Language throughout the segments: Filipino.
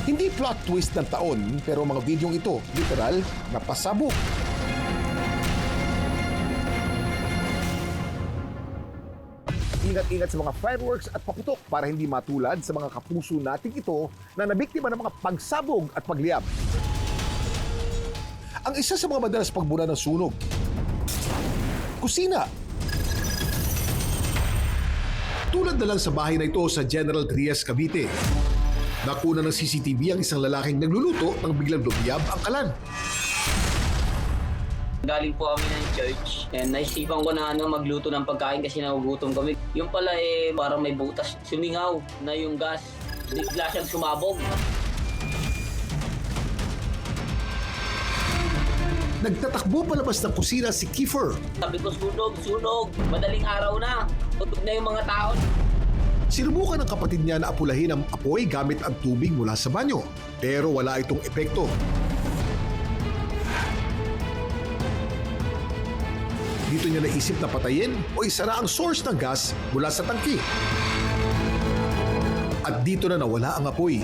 Hindi plot twist ng taon, pero mga videong ito, literal, napasabog. Ingat-ingat sa mga fireworks at paputok para hindi matulad sa mga kapuso nating ito na nabiktima ng mga pagsabog at pagliyab. Ang isa sa mga madalas pagbura ng sunog, kusina. Tulad na lang sa bahay na ito sa General Trias, Cavite. Nakuna ng CCTV ang isang lalaking nagluluto nang biglang lumiyab ang kalan. Galing po kami ng church and naisipan ko na magluto ng pagkain kasi nagugutom kami. Yung pala parang may butas, sumingaw na yung gas. Bigla siyang sumabog. Nagtatakbo palabas ng kusina si Kiefer. Sabi ko, sunog, sunog. Madaling araw na. Tutok na yung mga tao. Sinubukan ng kapatid niya na apulahin ang apoy gamit ang tubig mula sa banyo. Pero wala itong epekto. Dito niya naisip na patayin o isara ang source ng gas mula sa tangki. At dito na nawala ang apoy.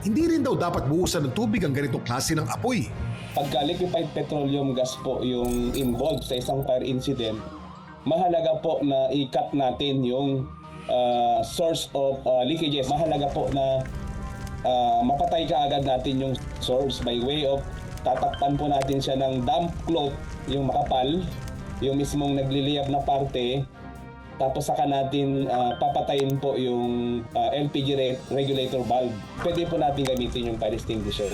Hindi rin daw dapat buhusan ng tubig ang ganitong klase ng apoy. Pagka liquefied petroleum gas po yung involved sa isang fire incident, mahalaga po na i-cut natin yung source of leakages. Mahalaga po na mapatay kaagad natin yung source by way of tatakpan po natin siya ng damp cloth, yung makapal, yung mismong nagliliyab na parte, tapos saka natin papatayin po yung LPG regulator valve. Pwede po natin gamitin yung fire extinguisher.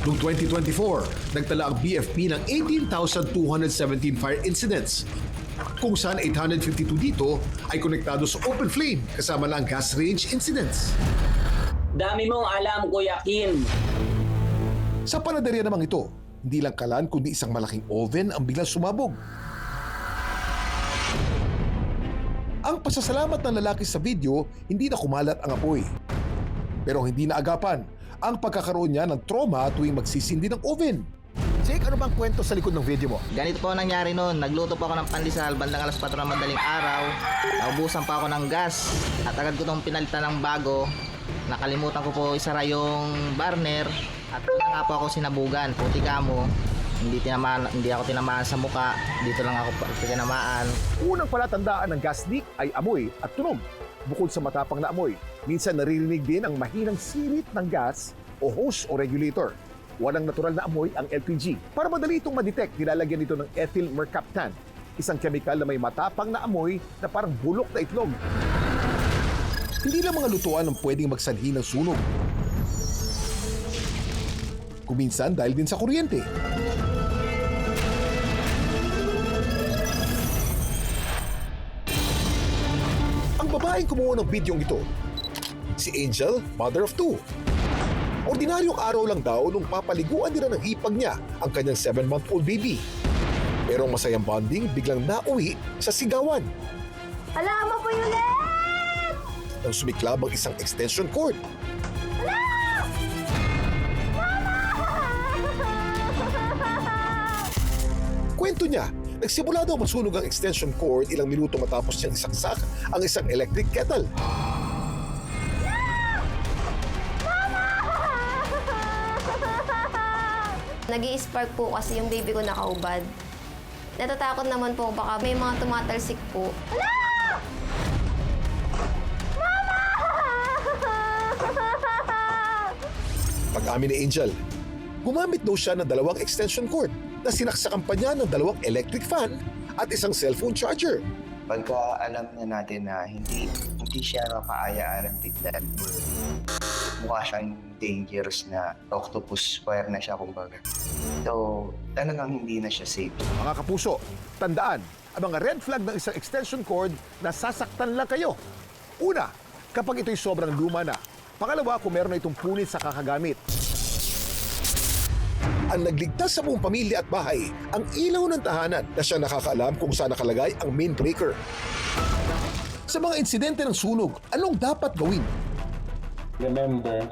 Noong 2024, nagtala ang BFP ng 18,217 fire incidents, kung saan 852 dito ay konektado sa open flame kasama na ang gas range incidents. Dami mong alam, Kuya Kim. Sa panaderya namang ito, hindi lang kalan kundi isang malaking oven ang biglang sumabog. Ang pasasalamat ng lalaki sa video, hindi na kumalat ang apoy. Pero hindi naagapan ang pagkakaroon niya ng trauma tuwing magsisindi ng oven. Jake, ano bang kwento sa likod ng video mo? Ganito po ang nangyari noon. Nagluto po ako ng pandesal bandang alas 4 ng madaling araw. Naubusan pa ako ng gas at agad ko itong pinalitan ng bago. Nakalimutan ko po isara yung burner at nga po ako sinabugan. Puti ka mo. Hindi ako tinamaan sa muka. Dito lang ako tinamaan. Unang palatandaan ng gas leak ay amoy at tunog. Bukod sa matapang na amoy, minsan naririnig din ang mahinang sirit ng gas o hose o regulator. Walang natural na amoy ang LPG. Para madali itong madetect, nilalagyan ito ng ethyl mercaptan, isang chemical na may matapang na amoy na parang bulok na itlog. Hindi lang mga lutuan ang pwedeng magsanhi ng sunog. Kuminsan dahil din sa kuryente. Ang babaeng kumuha ng bidyong ito, si Angel, mother of two. Ordinaryong araw lang daw nung papaliguan nila ng hipag niya ang kanyang 7-month-old baby. Pero ang masayang bonding biglang nauwi sa sigawan. Alam mo po yun Nang sumiklab ang isang extension cord. Kwento niya, nagsimula daw masunog ang extension cord ilang minuto matapos niyang isaksak ang isang electric kettle. Nag-i-spark po kasi yung baby ko nakaubad. Natatakot naman po baka may mga tumatalsik po. Pag-amin ni Angel, gumamit daw siya ng 2 extension cord na sinaksakan pa niya ng 2 electric fan at isang cellphone charger. Pagka alam na natin na hindi siya makaaya-arang tignan, mukha siyang dangerous na octopus fire na siya kumbaga. So, talagang hindi na siya safe. Mga kapuso, tandaan, ang mga red flag ng isang extension cord na sasaktan lang kayo. Una, kapag ito'y sobrang luma na. Pangalawa, kung meron na itong punit sa kakagamit. Ang nagligtas sa buong pamilya at bahay, ang ilaw ng tahanan na siya nakakaalam kung saan nakalagay ang main breaker. Sa mga insidente ng sunog, anong dapat gawin? Remember,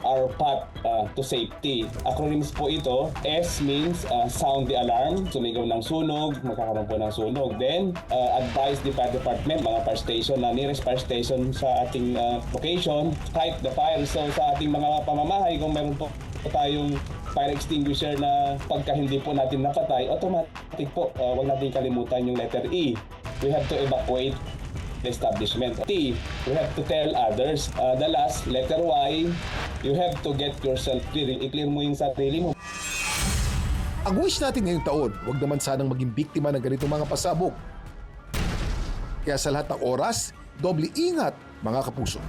our path to safety. Acronyms po ito. S means sound the alarm, sumigaw ng sunog, magkakaroon po ng sunog. Then, advise the fire department, mga fire station na nearest fire station sa ating location, fight the fire. So sa ating mga pamamahay, kung meron po tayong fire extinguisher na pagka hindi po natin napatay, automatic po, wag natin kalimutan yung letter E. We have to evacuate the establishment. T, you have to tell others. The last, letter Y, you have to get yourself clear. I-clear mo yung sarili mo. Ang wish natin ngayong taon, huwag naman sanang maging biktima ng ganitong mga pasabog. Kaya sa lahat ng oras, doble ingat mga kapuso.